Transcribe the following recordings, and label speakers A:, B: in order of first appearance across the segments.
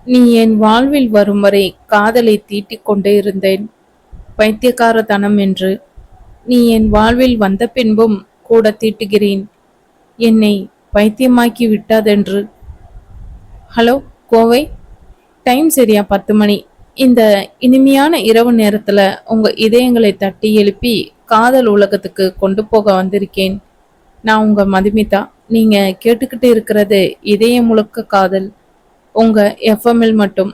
A: நீ என் வாழ்வில் வரும் வரை காதலை தீட்டிக் கொண்டே இருந்தேன். பைத்தியக்காரத்தனம் என்று. நீ என் வாழ்வில் வந்த பின்பும் கூட தீட்டுகிறேன். என்னை பைத்தியமாக்கி விட்டாதென்று. ஹலோ கோவை, டைம் சரியா 10 மணி. இந்த இனிமையான இரவு நேரத்துல உங்க இதயங்களை தட்டி எழுப்பி காதல் உலகத்துக்கு கொண்டு போக வந்திருக்கேன். நான் உங்க மதுமிதா. நீங்க கேட்டுக்கிட்டு இருக்கிறது இதயம் முழுக்க காதல். உங்க எஃப்எம்மில் மட்டும்.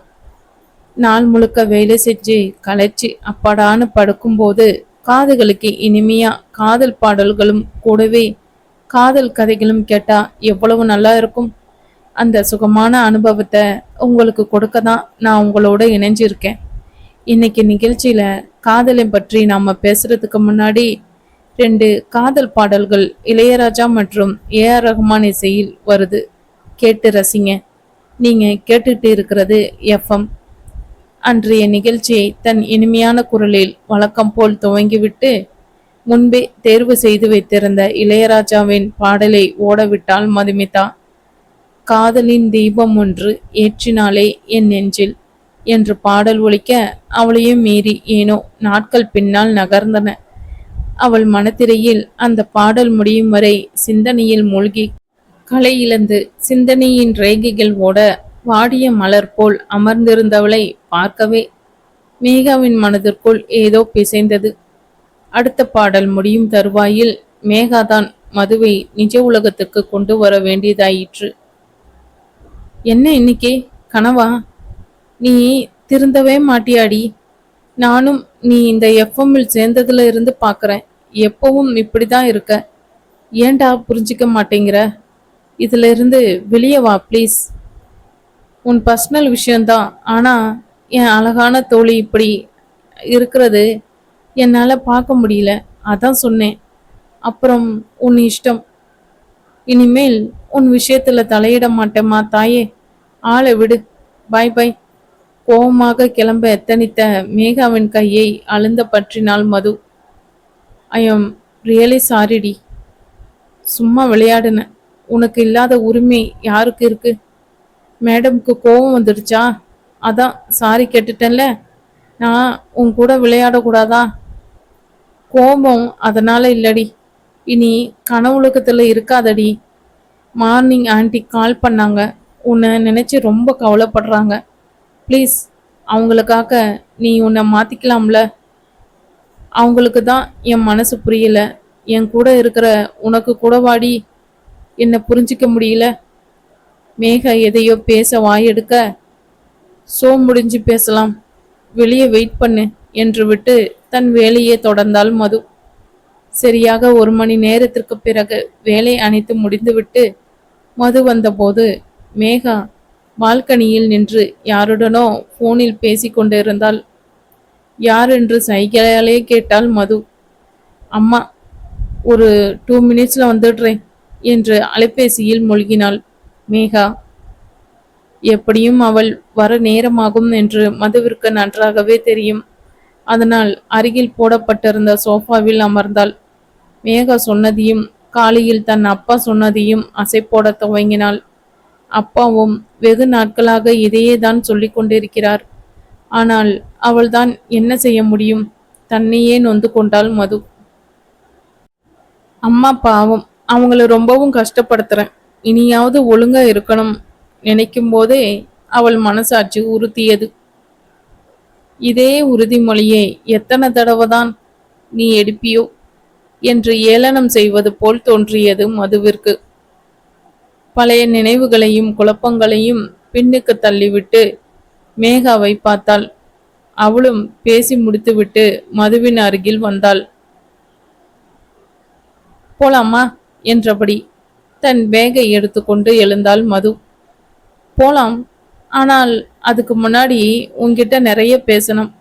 A: நாள் முழுக்க வேலை செஞ்சு களைச்சி அப்பாடான்னு படுக்கும்போது காதுகளுக்கு இனிமையா காதல் பாடல்களும் கூடவே காதல் கதைகளும் கேட்டா எவ்வளவு நல்லா இருக்கும். அந்த சுகமான அனுபவத்தை உங்களுக்கு கொடுக்க தான் நான் உங்களோட இணைஞ்சிருக்கேன். இன்னைக்கு நிகழ்ச்சியில காதலை பற்றி நாம பேசுறதுக்கு முன்னாடி 2 காதல் பாடல்கள் இளையராஜா மற்றும் ஏஆர் ரஹ்மான் இசையில் வருது. கேட்டு ரசிங்க. நீங்க கேட்டுட்டு இருக்கிறது எஃப்எம். அன்றைய நிகழ்ச்சியை தன் இனிமையான குரலில் வழக்கம் போல் துவங்கிவிட்டு முன்பே தேர்வு செய்து வைத்திருந்த இளையராஜாவின் பாடலை ஓடவிட்டாள் மதுமிதா. காதலின் தீபம் ஒன்று ஏற்றினாலே என் நெஞ்சில் என்று பாடல் ஒலிக்க அவளையும் மீறி ஏனோ நாட்கள் பின்னால் நகர்ந்தன. அவள் மனத்திரையில் அந்த பாடல் முடியும் வரை சிந்தனையில் மூழ்கி களை இழந்து சிந்தனையின் ரேகைகள் ஓட வாடிய மலர் போல் அமர்ந்திருந்தவளை பார்க்கவே மேகாவின் மனதிற்குள் ஏதோ பிசைந்தது. அடுத்த பாடல் முடியும் தருவாயில் மேகாதான் மதுவை நிஜ உலகத்துக்கு கொண்டு வர வேண்டியதாயிற்று. என்ன இன்னைக்கே கனவா? நீ திருந்தவே மாட்டியாடி. நானும் நீ இந்த எஃப்எம்மில் சேர்ந்ததுல இருந்து பாக்குறேன். எப்பவும் இப்படிதான் இருக்க. ஏன்டா புரிஞ்சிக்க மாட்டேங்கிற? இதுல இருந்து வெளியே வா ப்ளீஸ். உன் பர்சனல் விஷயம்தான். ஆனா என் அழகான தோழி இப்படி இருக்கிறது என்னால பார்க்க முடியல. அதான் சொன்னேன். அப்புறம் உன் இஷ்டம். இனிமேல் உன் விஷயத்துல தலையிட மாட்டேம்மா தாயே. ஆளை விடு. பாய் பாய். கோபமாக கிளம்ப எத்தனித்த மேகாவின் கையை அழுந்த பற்றினாள் மது. I am really சாரிடி. சும்மா விளையாடுன. உனக்கு இல்லாத உரிமை யாருக்கு இருக்கு? மேடம்க்கு கோபம் வந்துடுச்சா? அதான் சாரி கேட்டுட்டேன்ல. நான் உன் கூட விளையாடக்கூடாதா? கோபம் அதனால இல்லடி. இனி கனவுலகத்துல இருக்காதடி. மார்னிங் ஆன்ட்டி கால் பண்ணாங்க. உன்னை நினைச்சு ரொம்ப கவலைப்படுறாங்க. ப்ளீஸ் அவங்களுக்காக நீ உன்னை மாத்திக்கலாம்ல. அவங்களுக்கு தான் என் மனசு புரியல. என் கூட இருக்கிற உனக்கு கூட வாடி என்னை புரிஞ்சிக்க முடியல. மேக எதையோ பேச வாயெடுக்க, முடிஞ்சு பேசலாம், வெளியே வெயிட் பண்ணு என்று விட்டு தன் வேலையே தொடர்ந்தாள் மது. சரியாக 1 மணி நேரத்திற்கு பிறகு வேலை அனைத்து முடிந்துவிட்டு மது வந்தபோது மேகா பால்கனியில் நின்று யாருடனோ போனில் பேசி கொண்டிருந்தாள். யார் என்று சைகையாலே கேட்டாள் மது. அம்மா, ஒரு 2 மினிட்ஸ்ல வந்துடுறேன் என்று அலைபேசியில் மூழ்கினாள் மேகா. எப்படியும் அவள் வர நேரமாகும் என்று மதுவிற்கு நன்றாகவே தெரியும். அதனால் அருகில் போடப்பட்டிருந்த சோஃபாவில் அமர்ந்தாள். மேகா சொன்னதையும் காலையில் தன் அப்பா சொன்னதையும் அசை போட துவங்கினாள். அப்பாவும் வெகு நாட்களாக இதையே தான் சொல்லிக் கொண்டிருக்கிறார். ஆனால் அவள்தான் என்ன செய்ய முடியும்? தன்னையே நொந்து கொண்டாள் மது. அம்மா பாவம், அவங்கள ரொம்பவும் கஷ்டப்படுத்துறேன். இனியாவது ஒழுங்கா இருக்கணும் நினைக்கும் போதே அவள் மனசாட்சி உறுத்தியது. இதே உறுதிமொழியை எத்தனை தடவைதான் நீ எடுப்பியோ என்று ஏளனம் செய்வது போல் தோன்றியது மதுவிற்கு. பழைய நினைவுகளையும் குழப்பங்களையும் பின்னுக்கு தள்ளிவிட்டு மேகாவை பார்த்தாள். அவளும் பேசி முடித்துவிட்டு மதுவின் அருகில் வந்தாள். போலாமா என்றபடி தன் பேகை எடுத்துக்கொண்டு எழுந்தாள் மது. போலாம், ஆனால் அதுக்கு முன்னாடி உன்கிட்ட நிறைய பேசணும்.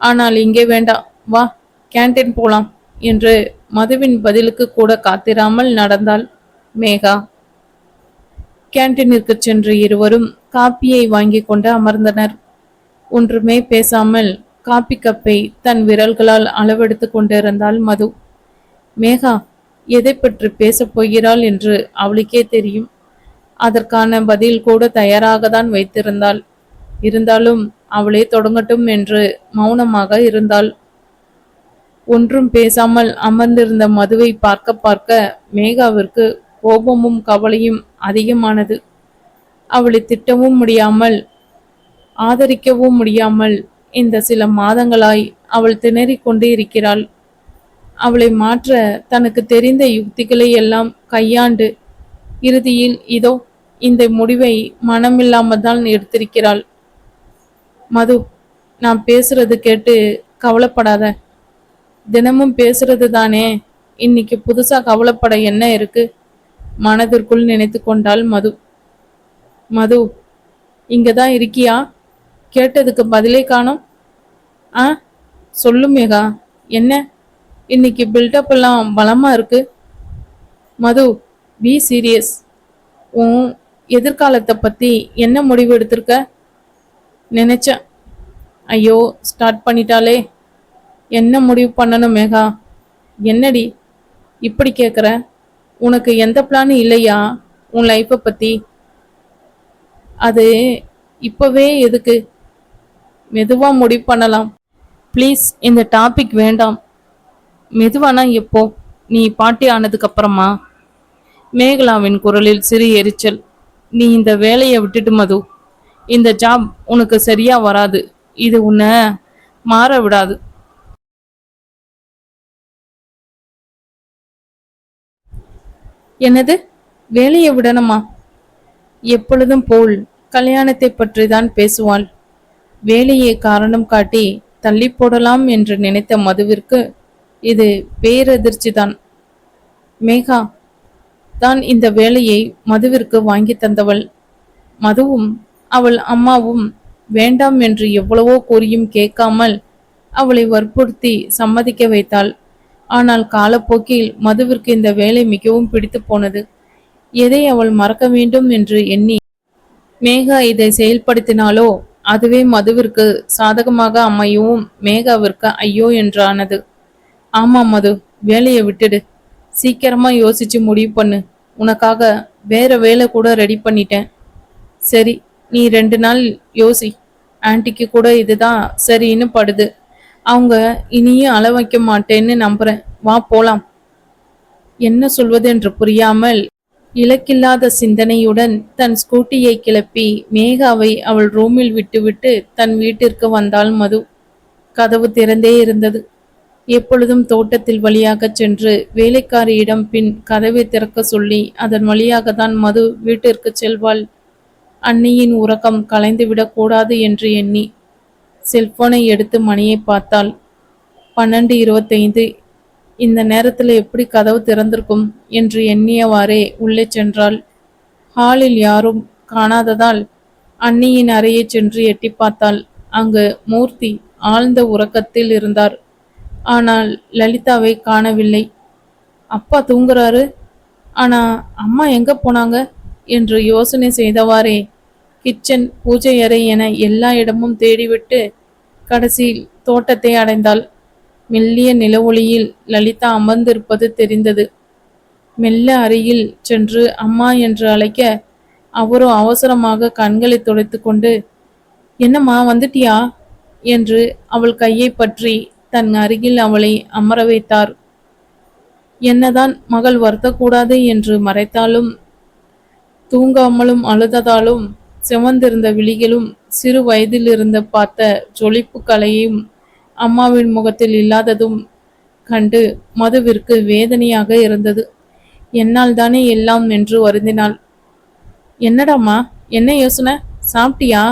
A: ஆனால் இங்கே வேண்டாம், வா கேன்டீன் போலாம் என்று மதுவின் பதிலுக்கு கூட காத்திராமல் நடந்தாள் மேகா. கேன்டீனிற்கு சென்று இருவரும் காப்பியை வாங்கி கொண்டு அமர்ந்தனர். ஒன்றுமே பேசாமல் காப்பி கப்பை தன் விரல்களால் அளவெடுத்து கொண்டிருந்தாள் மது. மேகா எதை பற்றி பேசப் போகிறாள் என்று அவளுக்கே தெரியும். அதற்கான பதில் கூட தயாராக தான் வைத்திருந்தாள். இருந்தாலும் அவளே தொடங்கட்டும் என்று மௌனமாக இருந்தாள். ஒன்றும் பேசாமல் அமர்ந்திருந்த மதுவை பார்க்க பார்க்க மேகாவிற்கு கோபமும் கவலையும் அதிகமானது. அவளை திட்டவும் முடியாமல் ஆதரிக்கவும் முடியாமல் இந்த சில மாதங்களாய் அவள் திணறிக் கொண்டே இருக்கிறாள். அவளை மாற்ற தனக்கு தெரிந்த யுக்திகளை எல்லாம் கையாண்டு இறுதியில் இதோ இந்த முடிவை மனமில்லாமல் தான் எடுத்திருக்கிறாள். மது, நான் பேசுறது கேட்டு கவலைப்படாத. தினமும் பேசுறது தானே, இன்னைக்கு புதுசா கவலைப்பட என்ன இருக்கு? மனதிற்குள் நினைத்து கொண்டாள் மது. மது, இங்கதான் இருக்கியா? கேட்டதுக்கு பதிலே காணோம். ஆ, சொல்லு மேகா, என்ன இன்னைக்கு பில்டப் எல்லாம் பலமா இருக்கு? மது, பி சீரியஸ். உன் எதிர்காலத்தை பத்தி என்ன முடிவு எடுத்திருக்க? நினைச்சேன். ஐயோ, ஸ்டார்ட் பண்ணிட்டாலே. என்ன முடிவு பண்ணணும் மேகா? என்னடி இப்படி கேட்குற? உனக்கு எந்த பிளானும் இல்லையா உன் லைஃப்பை பத்தி? அது இப்பவே எதுக்கு? மெதுவா முடிவு பண்ணலாம். ப்ளீஸ், இந்த டாபிக் வேண்டாம். மெதுவானா எப்போ? நீ பாட்டி ஆனதுக்கு அப்புறமா? மேகலாவின் குரலில் சிறு எரிச்சல். நீ இந்த வேலையை விட்டுட்டு மது. இந்த ஜாப் உனக்கு சரியா வராது. இது உன்னை மாற விடாது. என்னது, வேலையை விடணுமா? எப்பொழுதும் போல் கல்யாணத்தை பற்றி தான் பேசுவாள். வேலையை காரணம் காட்டி தள்ளி போடலாம் என்று நினைத்த மதுவிற்கு இது பேரதிர்ச்சி தான். மேகா தான் இந்த வேலையை மதுவிற்கு வாங்கி தந்தவள். மதுவும் அவள் அம்மாவும் வேண்டாம் என்று எவ்வளவோ கூறியும் கேட்காமல் அவளை வற்புறுத்தி சம்மதிக்க வைத்தாள். ஆனால் காலப்போக்கில் மதுவிற்கு இந்த வேலை மிகவும் பிடித்து போனது. எதை அவள் மறக்க வேண்டும் என்று எண்ணி மேகா இதை செயல்படுத்தினாலோ அதுவே மதுவிற்கு சாதகமாக அமையவும் மேகாவிற்கு ஐயோ என்றானது. ஆமா மது, வேலையை விட்டுடு. சீக்கிரமா யோசிச்சு முடிவு பண்ணு. உனக்காக வேற வேலை கூட ரெடி பண்ணிட்டேன். சரி, நீ 2 நாள் யோசி. ஆன்ட்டிக்கு கூட இதுதான் சரின்னு படுது. அவங்க இனியும் அள வைக்க மாட்டேன்னு நம்புறேன். வா போலாம். என்ன சொல்வது என்று புரியாமல் இலக்கில்லாத சிந்தனையுடன் தன் ஸ்கூட்டியை கிளப்பி மேகாவை அவள் ரூமில் விட்டுவிட்டு தன் வீட்டிற்கு வந்தாள் மது. கதவு திறந்தே இருந்தது. எப்பொழுதும் தோட்டத்தில் வழியாக சென்று வேலைக்காரியிடம் பின் கதவை திறக்க சொல்லி அதன் வழியாகத்தான் மது வீட்டிற்கு செல்வாள். அன்னியின் உறக்கம் கலைந்துவிடக் கூடாது என்று எண்ணி செல்போனை எடுத்து மணியை பார்த்தாள். 12:25. இந்த நேரத்தில் எப்படி கதவு திறந்திருக்கும் என்று எண்ணியவாறே உள்ளே சென்றாள். ஹாலில் யாரும் காணாததால் அன்னியின் அறையை சென்று எட்டி பார்த்தாள். அங்கு மூர்த்தி ஆழ்ந்த உறக்கத்தில் இருந்தார். ஆனால் லலிதாவை காணவில்லை. அப்பா தூங்குறாரு, ஆனா அம்மா எங்க போனாங்க என்று யோசனை செய்தவாறே கிச்சன், பூஜை அறை என எல்லா இடமும் தேடிவிட்டு கடைசியில் தோட்டத்தை அடைந்தாள். மெல்லிய நிலவொளியில் லலிதா அமர்ந்திருப்பது தெரிந்தது. மெல்ல அருகில் சென்று அம்மா என்று அழைக்க அவரோ அவசரமாக கண்களை துடைத்து கொண்டு, என்னம்மா வந்துட்டியா என்று அவள் கையை பற்றி தன் அருகில் அவளை அமர வைத்தார். என்னதான் மகள் வருத்தக்கூடாது என்று மறைத்தாலும் தூங்காமலும் அழுததாலும் சிவந்திருந்த விழிகளும் சிறு வயதிலிருந்து பார்த்த ஜொலிப்பு கலையும் அம்மாவின் முகத்தில் இல்லாததும் கண்டு மதுவிற்கு வேதனையாக இருந்தது. என்னால் தானே எல்லாம் என்று வருந்தினாள். என்னடாம்மா, என்ன யோசனை? சாப்பிட்டியா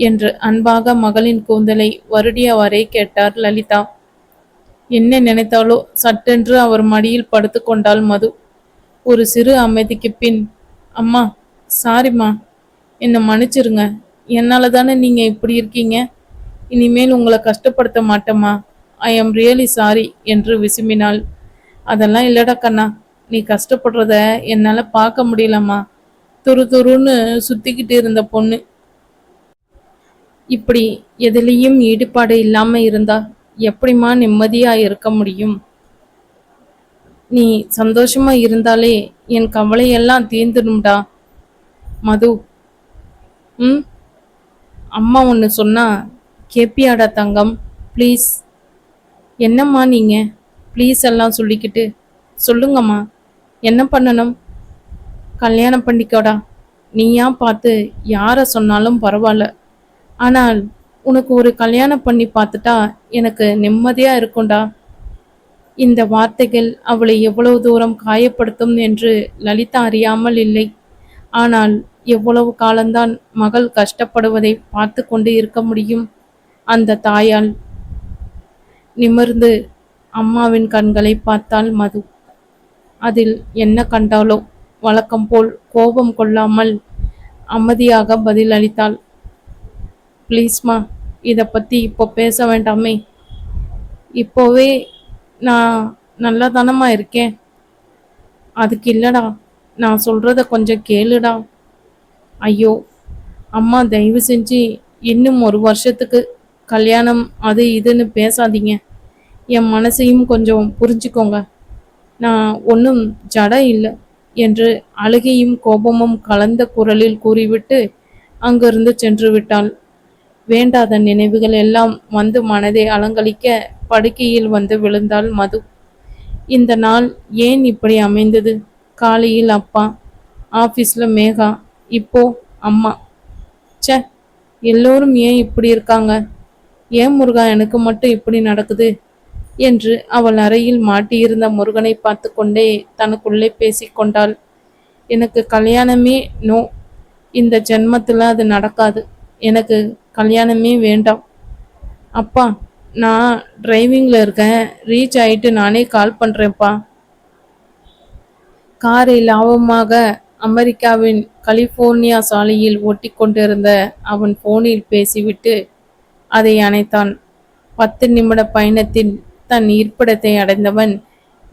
A: என்று அன்பாக மகளின் கூந்தலை வருடியவரை கேட்டார் லலிதா. என்ன நினைத்தாலோ சட்டென்று அவர் மடியில் படுத்து கொண்டாள் மது. ஒரு சிறு அமைதிக்கு பின், அம்மா சாரிம்மா, என்னை மன்னிச்சிருங்க. என்னால தானே நீங்க இப்படி இருக்கீங்க. இனிமேல் உங்களை கஷ்டப்படுத்த மாட்டேம்மா. ஐ எம் ரியலி சாரி என்று விசும்பினாள். அதெல்லாம் இல்லடா கண்ணா, நீ கஷ்டப்படுறத என்னால பார்க்க முடியலம்மா. துரு துருன்னு சுத்திக்கிட்டு இருந்த பொண்ணு இப்படி எதிலையும் ஈடுபாடு இல்லாம இருந்தா எப்படிம்மா நிம்மதியா இருக்க முடியும்? நீ சந்தோஷமா இருந்தாலே என் கவலையெல்லாம் தீர்ந்துடும்டா மது. அம்மா ஒன்று சொன்னா கேப்பியாடா தங்கம்? ப்ளீஸ். என்னம்மா நீங்க ப்ளீஸ் எல்லாம் சொல்லிக்கிட்டு? சொல்லுங்கம்மா, என்ன பண்ணணும்? கல்யாணம் பண்ணிக்கோடா. நீயா பார்த்து யாரை சொன்னாலும் பரவாயில்ல. ஆனால் உனக்கு ஒரு கல்யாணம் பண்ணி பார்த்துட்டா எனக்கு நிம்மதியா இருக்கும்டா. இந்த வார்த்தைகள் அவளை எவ்வளவு தூரம் காயப்படுத்தும் என்று லலிதா அறியாமல் இல்லை. ஆனால் எவ்வளவு காலம்தான் மகள் கஷ்டப்படுவதை பார்த்து கொண்டு இருக்க முடியும் அந்த தாயால்? நிமிர்ந்து அம்மாவின் கண்களை பார்த்தாள் மது. அதில் என்ன கண்டாலோ வழக்கம் போல் கோபம் கொள்ளாமல் அமைதியாக பதில் அளித்தாள். ப்ளீஸ்மா, இதை பற்றி இப்போ பேச வேண்டாமே. இப்போவே நான் நல்லா தானம்மா இருக்கேன். அதுக்கு இல்லடா, நான் சொல்கிறத கொஞ்சம் கேளுடா. ஐயோ அம்மா, தயவு செஞ்சு இன்னும் ஒரு வருஷத்துக்கு கல்யாணம் அது இதுன்னு பேசாதீங்க. என் மனசையும் கொஞ்சம் புரிஞ்சுக்கோங்க. நான் ஒன்றும் ஜட இல்லை என்று அழுகையும் கோபமும் கலந்த குரலில் கூறிவிட்டு அங்கிருந்து சென்று விட்டாள். வேண்டாத நினைவுகள் எல்லாம் வந்து மனதை அலங்கழிக்க படுக்கையில் வந்து விழுந்தாள் மது. இந்த நாள் ஏன் இப்படி அமைந்தது? காலையில் அப்பா, ஆஃபீஸில் மேகா, இப்போ அம்மா. சே, எல்லோரும் ஏன் இப்படி இருக்காங்க? ஏன் முருகா எனக்கு மட்டும் இப்படி நடக்குது என்று அவள் அறையில் மாட்டியிருந்த முருகனை பார்த்து கொண்டே தனக்குள்ளே பேசிக்கொண்டாள். எனக்கு கல்யாணமே நோ. இந்த ஜென்மத்தில் அது நடக்காது. எனக்கு கல்யாணமே வேண்டாம். அப்பா, நான் டிரைவிங்கில் இருக்கேன். ரீச் ஆகிட்டு நானே கால் பண்ணுறேன்ப்பா. காரை லாபமாக அமெரிக்காவின் கலிஃபோர்னியா சாலையில் ஓட்டி கொண்டிருந்த அவன் போனில் பேசிவிட்டு அதை அணைத்தான். 10 நிமிட பயணத்தில் தன் இருப்பிடத்தை அடைந்தவன்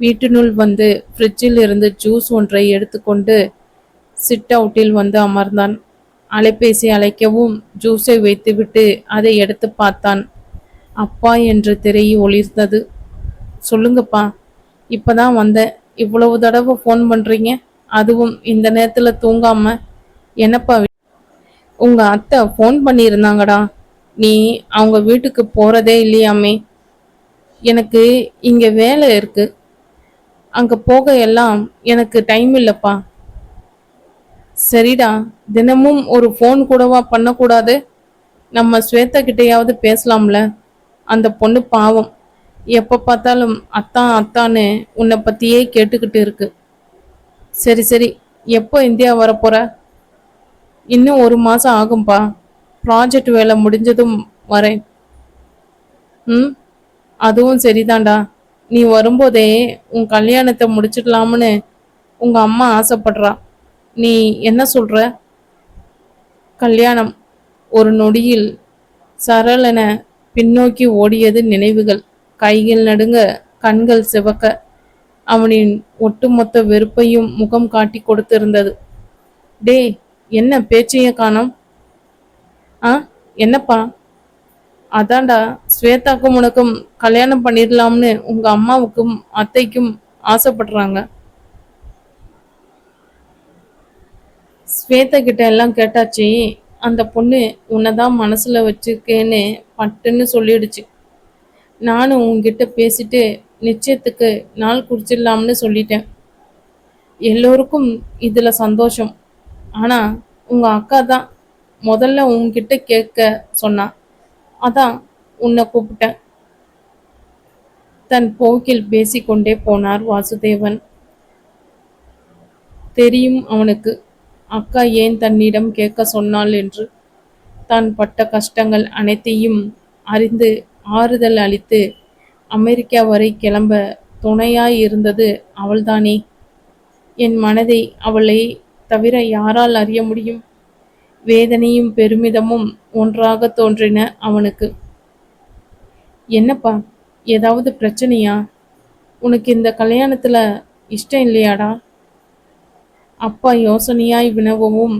A: வீட்டினுள் வந்து ஃப்ரிட்ஜில் இருந்து ஜூஸ் ஒன்றை எடுத்துக்கொண்டு சிட் அவுட்டில் வந்து அமர்ந்தான். அலைபேசி அழைக்கவும் ஜூஸை வைத்துவிட்டு அதை எடுத்து பார்த்தான். அப்பா என்று திரையை ஒளிர்ந்தது. சொல்லுங்கப்பா, இப்போதான் வந்தேன். இவ்வளவு தடவை ஃபோன் பண்ணுறீங்க, அதுவும் இந்த நேரத்தில் தூங்காம? என்னப்பா? உங்க அத்தை ஃபோன் பண்ணியிருந்தாங்கடா. நீ அவங்க வீட்டுக்கு போகிறதே இல்லையாமே. எனக்கு இங்கே வேலை இருக்கு. அங்கே போக எல்லாம் எனக்கு டைம் இல்லைப்பா. சரிடா, தினமும் ஒரு ஃபோன் கூடவா பண்ணக்கூடாது? நம்ம ஸ்வேதா கிட்டையாவது பேசலாம்ல. அந்த பொண்ணு பாவம், எப்போ பார்த்தாலும் அத்தான் அத்தான்னு உன்னை பற்றியே கேட்டுக்கிட்டு இருக்கு. சரி சரி, எப்போ இந்தியா வரப்போற? இன்னும் 1 மாதம் ஆகும்பா. ப்ராஜெக்ட் வேலை முடிஞ்சதும் வரேன். அதுவும் சரிதான்டா. நீ வரும்போதே உன் கல்யாணத்தை முடிச்சிடலாம்னு உங்க அம்மா ஆசைப்படுறா. நீ என்ன சொல்ற? கல்யாணம். ஒரு நொடியில் சரளென பின்னோக்கி ஓடியது நினைவுகள். கைகள் நடுங்க, கண்கள் சிவக்க, அவனின் ஒட்டுமொத்த வெறுப்பையும் முகம் காட்டி கொடுத்திருந்தது. டே, என்ன பேச்சைய காணோம்? என்னப்பா? அதான்டா, ஸ்வேதாக்கும் உனக்கும் கல்யாணம் பண்ணிடலாம்னு உங்க அம்மாவுக்கும் அத்தைக்கும் ஆசைப்படுறாங்க. ஸ்வேதா கிட்ட எல்லாம் கேட்டாச்சு. அந்த பொண்ணு உன்னைதான் மனசுல வச்சிருக்கேன்னு பட்டுன்னு சொல்லிடுச்சு. நானும் உன்கிட்ட பேசிட்டு நிச்சயத்துக்கு நாள் குறிச்சிடலாம்னு சொல்லிட்டேன். எல்லோருக்கும் இதுல சந்தோஷம். ஆனா உங்க அக்கா தான் முதல்ல உன்கிட்ட கேட்க சொன்னா. அதான் உன்னை கூப்பிட்டேன். தன் போக்கில் பேசிக்கொண்டே போனார் வாசுதேவன். தெரியும் அவனுக்கு அக்கா ஏன் தன்னிடம் கேட்க சொன்னாள் என்று. தான் பட்ட கஷ்டங்கள் அனைத்தையும் அறிந்து ஆறுதல் அளித்து அமெரிக்கா வரை கிளம்ப துணையாய் இருந்தது அவள்தானே. என் மனதை அவளை தவிர யாரால் அறிய முடியும்? வேதனையும் பெருமிதமும் ஒன்றாக தோன்றின அவனுக்கு. என்னப்பா, ஏதாவது பிரச்சனையா? உனக்கு இந்த கல்யாணத்துல இஷ்டம் இல்லையாடா? அப்பா யோசனையாய் வினவவும்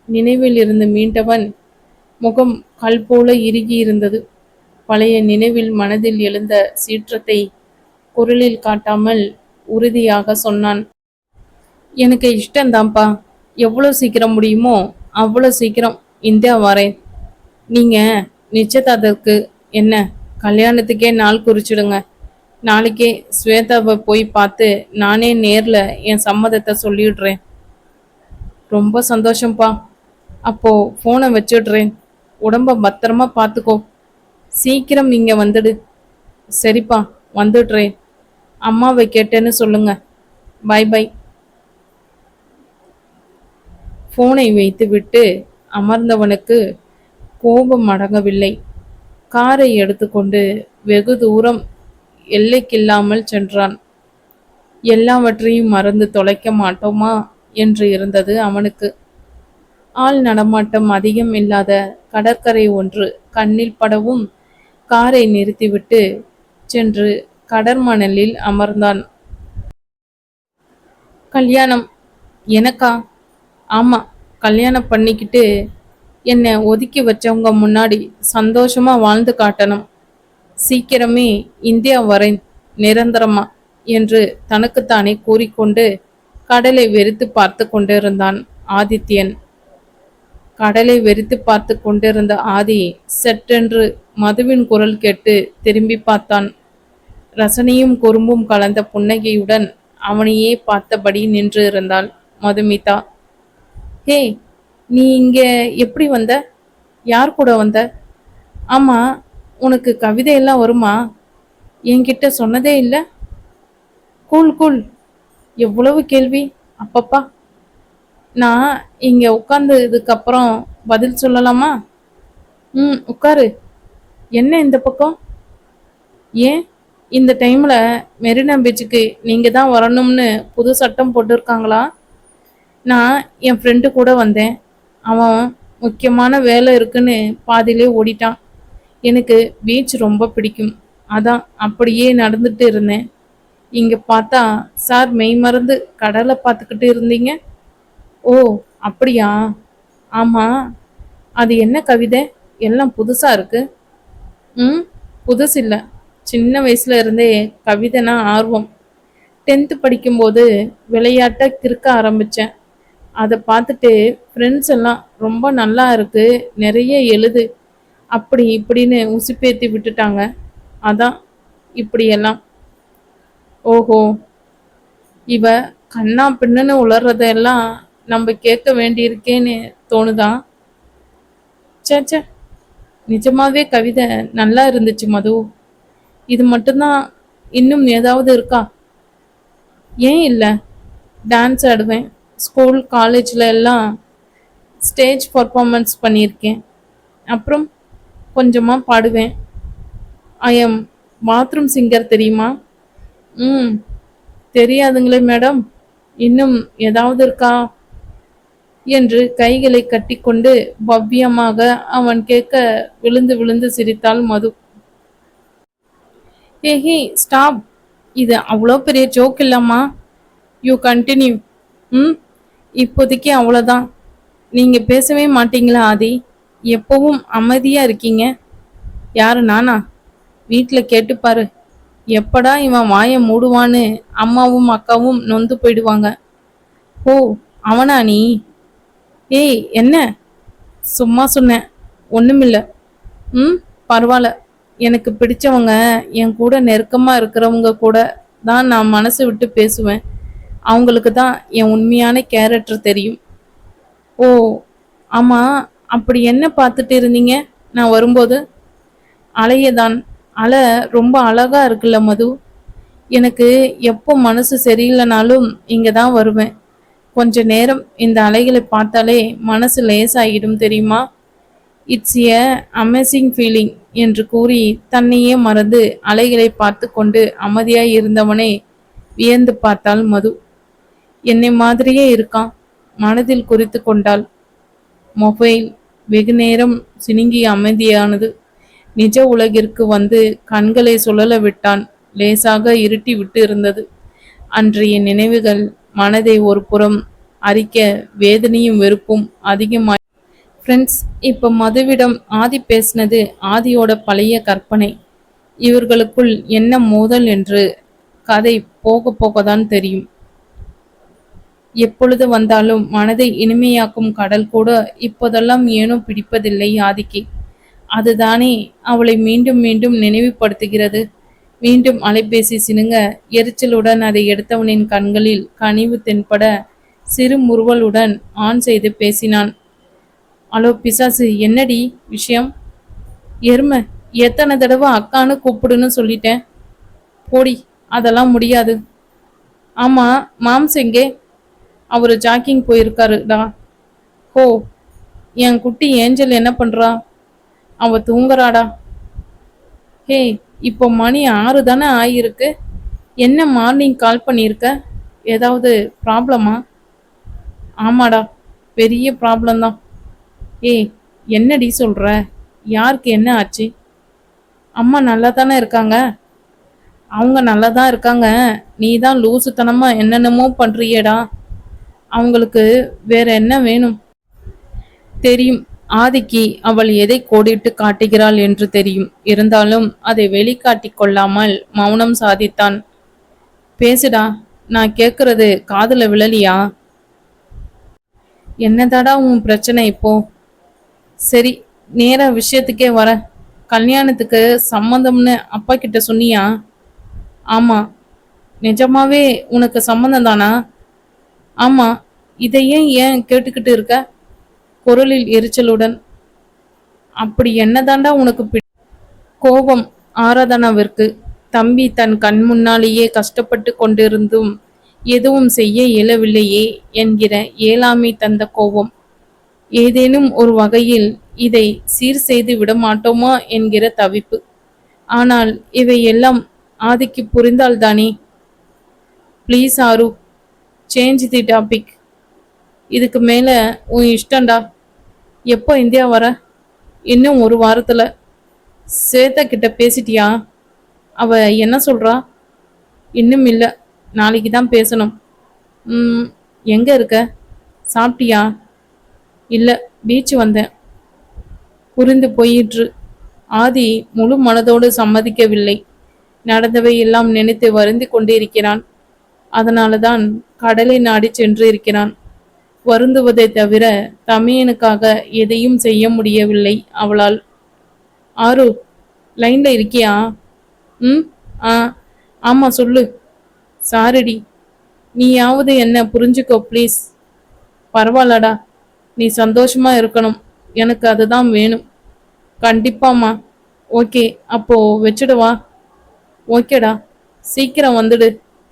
A: நினைவில் இருந்து மீண்டவன் முகம் கல் போல இறுகி இருந்தது. பழைய நினைவில் மனதில் எழுந்த சீற்றத்தை குரலில் காட்டாமல் உறுதியாக சொன்னான். எனக்கு இஷ்டந்தான்ப்பா. எவ்வளோ சீக்கிரம் முடியுமோ அவ்வளோ சீக்கிரம் இந்தியா வரேன். நீங்க நிச்சயதார்த்தத்துக்கு என்ன கல்யாணத்துக்கே நாள் குறிச்சிடுங்க. நாளைக்கே ஸ்வேதாவை போய் பார்த்து நானே நேர்ல என் சம்மதத்தை சொல்லிடுறேன். ரொம்ப சந்தோஷம்ப்பா. அப்போ ஃபோனை வச்சிடுறேன். உடம்ப பத்திரமா பார்த்துக்கோ. சீக்கிரம் இங்க வந்துடு. சரிப்பா, வந்துடுறேன். அம்மாவை கேட்டேன்னு சொல்லுங்க. Bye bye. ஃபோனை வைத்துவிட்டு அமர்ந்தவனுக்கு கோபம் அடங்கவில்லை. காரை எடுத்துக்கொண்டு வெகு தூரம் எல்லைக்கில்லாமல் சென்றான். எல்லாவற்றையும் மறந்து தொலைக்க மாட்டோமா என்று இருந்தது அவனுக்கு. ஆள் நடமாட்டம் அதிகம் இல்லாத கடற்கரை ஒன்று கண்ணில் படவும் காரை நிறுத்திவிட்டு சென்று கடற்மணலில் அமர்ந்தான். கல்யாணம் எனக்கா? ஆமா, கல்யாணம் பண்ணிக்கிட்டு என்னை ஒதுக்கி வச்சவங்க முன்னாடி சந்தோஷமா வாழ்ந்து காட்டணும். சீக்கிரமே இந்தியா வரேன், நிரந்தரமா என்று தனக்குத்தானே கூறிக்கொண்டு கடலை வெறித்து பார்த்து கொண்டிருந்தான் ஆதித்யன். கடலை வெறித்து பார்த்து கொண்டிருந்த ஆதி சட்டென்று மதுவின் குரல் கேட்டு திரும்பி பார்த்தான். ரசனையும் குறும்பும் கலந்த புன்னகையுடன் அவனையே பார்த்தபடி நின்று இருந்தாள் மதுமிதா. ஹே, நீ இங்க எப்படி வந்த? யார் கூட வந்த? ஆமா, உனக்கு கவிதையெல்லாம் வருமா? என்கிட்ட சொன்னதே இல்லை. கூல் கூல், எவ்வளவு கேள்வி! அப்பப்பா, நான் இங்க உட்கார்ந்ததுக்கு அப்புறம் பதில் சொல்லலாமா? உட்காரு. என்ன இந்த பக்கம்? ஏன் இந்த டைம்ல மெரினா பீச்சுக்கு நீங்க தான் வரணும்னு புது சட்டம் போட்டிருக்காங்களா? நான் என் ஃப்ரெண்டு கூட வந்தேன். அவன் முக்கியமான வேலை இருக்குன்னு பாதியிலே ஓடிட்டான். எனக்கு பீச் ரொம்ப பிடிக்கும். அதான் அப்படியே நடந்துட்டு இருந்தேன். இங்க பார்த்தா சார் மெய் மறந்து கடலை பார்த்துக்கிட்டு இருந்தீங்க. ஓ, அப்படியா? ஆமா, அது என்ன கவிதை? எல்லாம் புதுசா இருக்கு. புதுசு இல்லை. சின்ன வயசுல இருந்தே கவிதைனா ஆர்வம். 10th படிக்கும்போது விளையாட்ட கிறுக்க ஆரம்பிச்சேன். அதை பார்த்துட்டு ஃப்ரெண்ட்ஸ் எல்லாம் ரொம்ப நல்லா இருக்கு, நிறைய எழுது அப்படி இப்படின்னு உசுப்பேத்தி விட்டுட்டாங்க. அதான் இப்படியெல்லாம். ஓஹோ, இவ கண்ணா பின்னுன்னு உளறதெல்லாம் நம்ம கேட்க வேண்டியிருக்கேன்னு தோணுதா? சேச்சே, நிஜமாவே கவிதை நல்லா இருந்துச்சு மது. இது மட்டும்தான், இன்னும் ஏதாவது இருக்கா? ஏன் இல்லை, டான்ஸ் ஆடுவேன். ஸ்கூல் காலேஜில் எல்லாம் ஸ்டேஜ் பர்ஃபார்மன்ஸ் பண்ணியிருக்கேன். அப்புறம் கொஞ்சமாக பாடுவேன். ஐ எம் பாத்ரூம் சிங்கர், தெரியுமா? தெரியாதுங்களே மேடம். இன்னும் ஏதாவது இருக்கா என்று கைகளை கட்டிக்கொண்டு பவ்யமாக அவன் கேட்க விழுந்து விழுந்து சிரித்தாள் மது. ஏஹே, ஸ்டாப். இது அவ்வளோ பெரிய ஜோக் இல்லம்மா. You continue. இப்போதைக்கு அவ்வளோதான். நீங்க பேசவே மாட்டீங்களா ஆதி? எப்பவும் அமைதியா இருக்கீங்க. யாரு, நானா? வீட்டில் கேட்டுப்பாரு. எப்படா இவன் வாயை மூடுவான்னு அம்மாவும் அக்காவும் நொந்து போயிடுவாங்க. ஓ, அவனா நீ? ஏய், என்ன? சும்மா சொன்னேன், ஒண்ணுமில்ல. பரவாயில்ல. எனக்கு பிடிச்சவங்க என் கூட நெருக்கமா இருக்கிறவங்க கூட தான் நான் மனசு விட்டு பேசுவேன். அவங்களுக்கு தான் என் உண்மையான கேரக்டர் தெரியும். ஓ, ஆமா, அப்படி என்ன பார்த்துட்டு இருந்தீங்க நான் வரும்போது? அலையதான். அலை ரொம்ப அழகா இருக்குல்ல மது. எனக்கு எப்போ மனசு சரியில்லைனாலும் இங்க தான் வருவேன். கொஞ்ச நேரம் இந்த அலைகளை பார்த்தாலே மனசு லேசாகிடும் தெரியுமா? இட்ஸ் எ அமேசிங் ஃபீலிங் என்று கூறி தன்னையே மறந்து அலைகளை பார்த்து கொண்டு அமைதியாய் இருந்தவனை வியந்து பார்த்தாள் மது. என்னை மாதிரியே இருக்கான், மனதில் குறித்து கொண்டாள். மொபைல் வெகு நேரம் சினுங்கி அமைதியானது. நிஜ உலகிற்கு வந்து கண்களை சுழல விட்டான். லேசாக இருட்டி விட்டு இருந்தது. அன்றைய நினைவுகள் மனதை ஒரு புறம் அரிக்க வேதனையும் வெறுப்பும் அதிகமாய். ஃப்ரெண்ட்ஸ், இப்போ மதுவிடம் ஆதி பேசினது ஆதியோட பழைய கற்பனை. இவர்களுக்குள் என்ன மோதல் என்று கதை போக போகத்தான் தெரியும். எப்பொழுது வந்தாலும் மனதை இனிமையாக்கும் கடல் கூட இப்போதெல்லாம் ஏனோ பிடிப்பதில்லை ஆதிக்கு. அதுதானே அவளை மீண்டும் மீண்டும் நினைவுபடுத்துகிறது. மீண்டும் அலைபேசி சினுங்க எரிச்சலுடன் அதை எடுத்தவனின் கண்களில் கனிவு தென்பட சிறு முறுவலுடன் ஆன் செய்து பேசினான். அலோ பிசாசு, என்னடி விஷயம்? எருமை, எத்தனை தடவை அக்கான்னு கூப்பிடுன்னு சொல்லிட்டேன். போடி, அதெல்லாம் முடியாது. ஆமா, மாம்ஸ் எங்கே? அவரு ஜாக்கிங் போயிருக்காருடா. ஹோ, என் குட்டி ஏஞ்சல் என்ன பண்றா? அவ தூங்குறாடா. ஹே, இப்போ மணி 6 தானே ஆகியிருக்கு. என்ன மார்னிங் கால் பண்ணியிருக்க? ஏதாவது ப்ராப்ளமா? ஆமாடா, பெரிய ப்ராப்ளம் தான். ஏய், என்னடி சொல்ற? யாருக்கு என்ன ஆச்சு? அம்மா நல்லா தானே இருக்காங்க. அவங்க நல்லா தான் இருக்காங்க. நீ தான் லூசுத்தனமா என்னென்னமோ பண்றியேடா. அவங்களுக்கு வேற என்ன வேணும்? தெரியும், ஆதிக்கு அவள் எதை கோடிட்டு காட்டுகிறாள் என்று தெரியும். இருந்தாலும் அதை வெளிக்காட்டிக் கொள்ளாமல் மௌனம் சாதித்தான். பேசுடா, நான் கேட்கறது காதுல விழலியா? என்னதாடா உன் பிரச்சனை இப்போ? சரி, நேரா விஷயத்துக்கே வர. கல்யாணத்துக்கு சம்மந்தம்னு அப்பா கிட்ட சொன்னியா? ஆமா. நிஜமாவே உனக்கு சம்மந்தம் தானா? ஆமா. இதையே ஏன் கேட்டுக்கிட்டு இருக்க? குரலில் எரிச்சலுடன். அப்படி என்னதாண்டா உனக்கு கோபம் ஆராதனாவிற்கு. தம்பி தன் கண் முன்னாலேயே கஷ்டப்பட்டு கொண்டிருந்தும் எதுவும் செய்ய இயலவில்லையே என்கிற ஏழாமை தந்த கோபம். ஏதேனும் ஒரு வகையில் இதை சீர் செய்து விட மாட்டோமா என்கிற தவிப்பு. ஆனால் இவை எல்லாம் ஆதிக்கு புரிந்தால்தானே. Please Aaru, change the topic. இதுக்கு மேல உன் இஷ்டண்டா. எப்போ இந்தியா வர? இன்னும் ஒரு வாரத்துல. ஸ்வேதா கிட்ட பேசிட்டியா? அவ என்ன சொல்றா? இன்னும் இல்லை, நாளைக்கு தான் பேசணும். எங்க இருக்க? சாப்பிட்டியா? இல்லை, பீச் வந்தேன். புரிந்து போயிற்று. ஆதி முழு மனதோடு சம்மதிக்கவில்லை. நடந்தவை எல்லாம் நினைத்து வருந்தி கொண்டிருக்கிறான். அதனால தான் கடலை நாடி சென்று இருக்கிறான். வருந்துவதை தவிர தமையனுக்காக எதையும் செய்ய முடியவில்லை அவளால். ஆரு, லைன்ல இருக்கியா? ஆ, ஆமா, சொல்லு. சாரிடி, நீயாவது என்ன புரிஞ்சுக்கோ ப்ளீஸ். பரவாயில்லடா, நீ சந்தோஷமா இருக்கணும், எனக்கு அதுதான் வேணும். கண்டிப்பாம்மா. ஓகே, அப்போ வச்சுடுவா? ஓகேடா, சீக்கிரம் வந்துடு,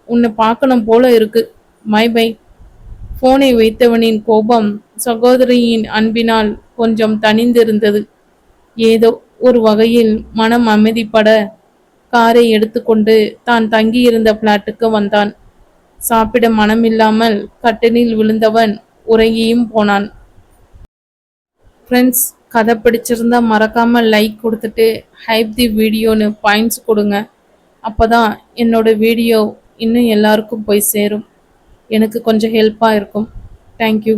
A: உன்னை பார்க்கணும் போல இருக்கு. மை பை. போனை வைத்தவனின் கோபம் சகோதரியின் அன்பினால் கொஞ்சம் தணிந்திருந்தது. ஏதோ ஒரு வகையில் மனம் அமைதிப்பட காரை எடுத்துக்கொண்டு தான் தங்கியிருந்த பிளாட்டுக்கு வந்தான். சாப்பிட மனமில்லாமல் கட்டிலில் விழுந்தவன் உறங்கியும் போனான். ஃப்ரெண்ட்ஸ், கதை பிடிச்சிருந்தா மறக்காம லைக் கொடுத்துட்டு ஹைப் தி வீடியோன்னு பாயிண்ட்ஸ் கொடுங்க. அப்போதான் என்னோட வீடியோ இன்னும் எல்லாருக்கும் போய் சேரும். எனக்கு கொஞ்சம் ஹெல்ப்பாக இருக்கும். தேங்க்யூ.